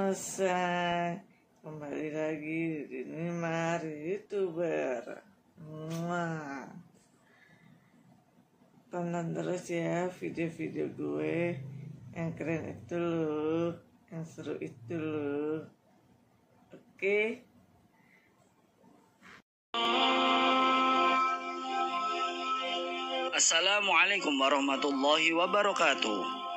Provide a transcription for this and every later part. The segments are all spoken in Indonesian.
Say, kembali lagi di Mari YouTuber. Tonton terus ya video-video gue yang keren itu loh, yang seru itu loh. Oke. Assalamualaikum warahmatullahi wabarakatuh.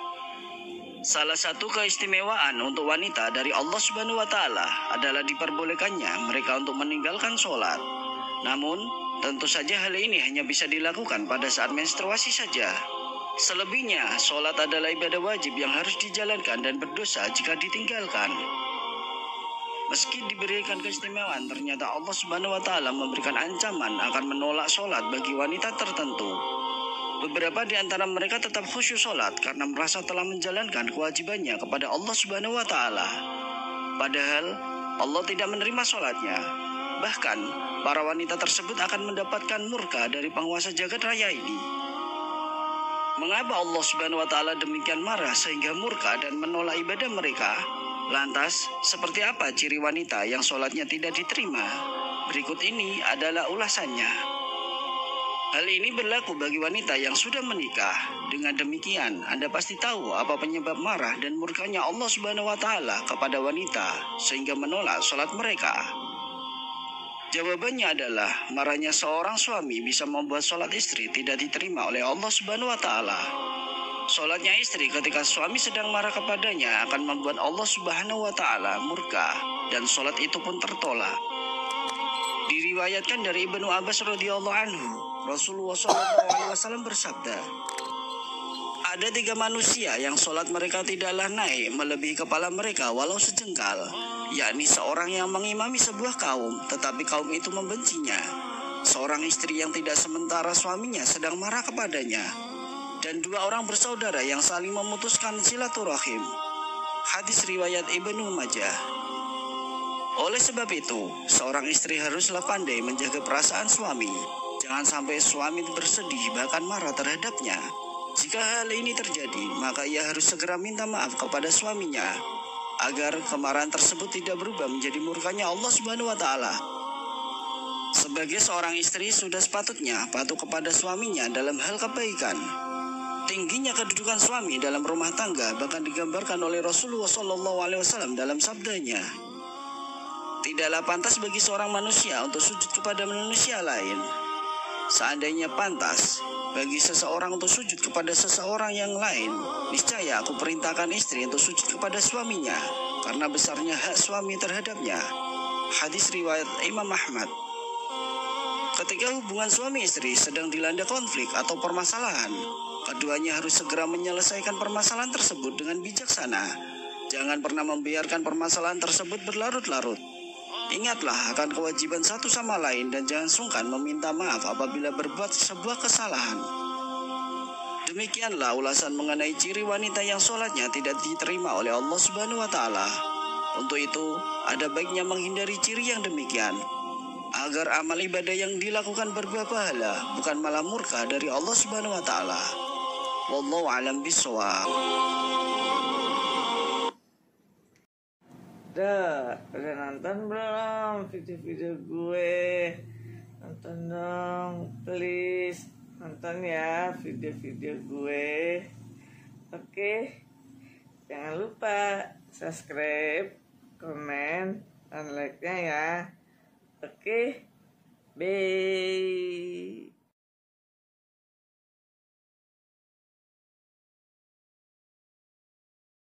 Salah satu keistimewaan untuk wanita dari Allah Subhanahu wa Ta'ala adalah diperbolehkannya mereka untuk meninggalkan sholat. Namun, tentu saja hal ini hanya bisa dilakukan pada saat menstruasi saja. Selebihnya, sholat adalah ibadah wajib yang harus dijalankan dan berdosa jika ditinggalkan. Meski diberikan keistimewaan, ternyata Allah Subhanahu wa Ta'ala memberikan ancaman akan menolak sholat bagi wanita tertentu. Beberapa di antara mereka tetap khusyuk sholat karena merasa telah menjalankan kewajibannya kepada Allah Subhanahu wa Ta'ala. Padahal Allah tidak menerima sholatnya. Bahkan para wanita tersebut akan mendapatkan murka dari penguasa jagat raya ini. Mengapa Allah Subhanahu wa Ta'ala demikian marah sehingga murka dan menolak ibadah mereka? Lantas, seperti apa ciri wanita yang sholatnya tidak diterima? Berikut ini adalah ulasannya. Hal ini berlaku bagi wanita yang sudah menikah. Dengan demikian, Anda pasti tahu apa penyebab marah dan murkanya Allah Subhanahu wa Ta'ala kepada wanita sehingga menolak sholat mereka. Jawabannya adalah marahnya seorang suami bisa membuat sholat istri tidak diterima oleh Allah Subhanahu wa Ta'ala. Sholatnya istri ketika suami sedang marah kepadanya akan membuat Allah Subhanahu wa Ta'ala murka dan sholat itu pun tertolak. Diriwayatkan dari Ibnu Abbas radhiyallahu anhu, Rasulullah SAW bersabda, ada 3 manusia yang sholat mereka tidaklah naik melebihi kepala mereka walau sejengkal, yakni seorang yang mengimami sebuah kaum tetapi kaum itu membencinya, seorang istri yang tidak sementara suaminya sedang marah kepadanya, dan 2 orang bersaudara yang saling memutuskan silaturahim. Hadis riwayat Ibnu Majah. Oleh sebab itu, seorang istri haruslah pandai menjaga perasaan suami. Jangan sampai suami bersedih bahkan marah terhadapnya. Jika hal ini terjadi, maka ia harus segera minta maaf kepada suaminya agar kemarahan tersebut tidak berubah menjadi murkanya Allah Subhanahu wa Ta'ala. Sebagai seorang istri sudah sepatutnya patuh kepada suaminya dalam hal kebaikan. Tingginya kedudukan suami dalam rumah tangga bahkan digambarkan oleh Rasulullah SAW dalam sabdanya, tidaklah pantas bagi seorang manusia untuk sujud kepada manusia lain. Seandainya pantas bagi seseorang untuk sujud kepada seseorang yang lain, niscaya aku perintahkan istri untuk sujud kepada suaminya, karena besarnya hak suami terhadapnya. Hadis riwayat Imam Ahmad. Ketika hubungan suami istri sedang dilanda konflik atau permasalahan, keduanya harus segera menyelesaikan permasalahan tersebut dengan bijaksana. Jangan pernah membiarkan permasalahan tersebut berlarut-larut. Ingatlah akan kewajiban satu sama lain dan jangan sungkan meminta maaf apabila berbuat sebuah kesalahan. Demikianlah ulasan mengenai ciri wanita yang sholatnya tidak diterima oleh Allah Subhanahu wa Ta'ala. Untuk itu, ada baiknya menghindari ciri yang demikian, agar amal ibadah yang dilakukan berbuah pahala, bukan malah murka dari Allah Subhanahu wa Ta'ala. Wallahu a'lam bishawab. Udah nonton belum video-video gue? Nonton dong, please. Nonton ya video-video gue. Oke. Jangan lupa subscribe, komen, dan like-nya ya. Oke. Bye.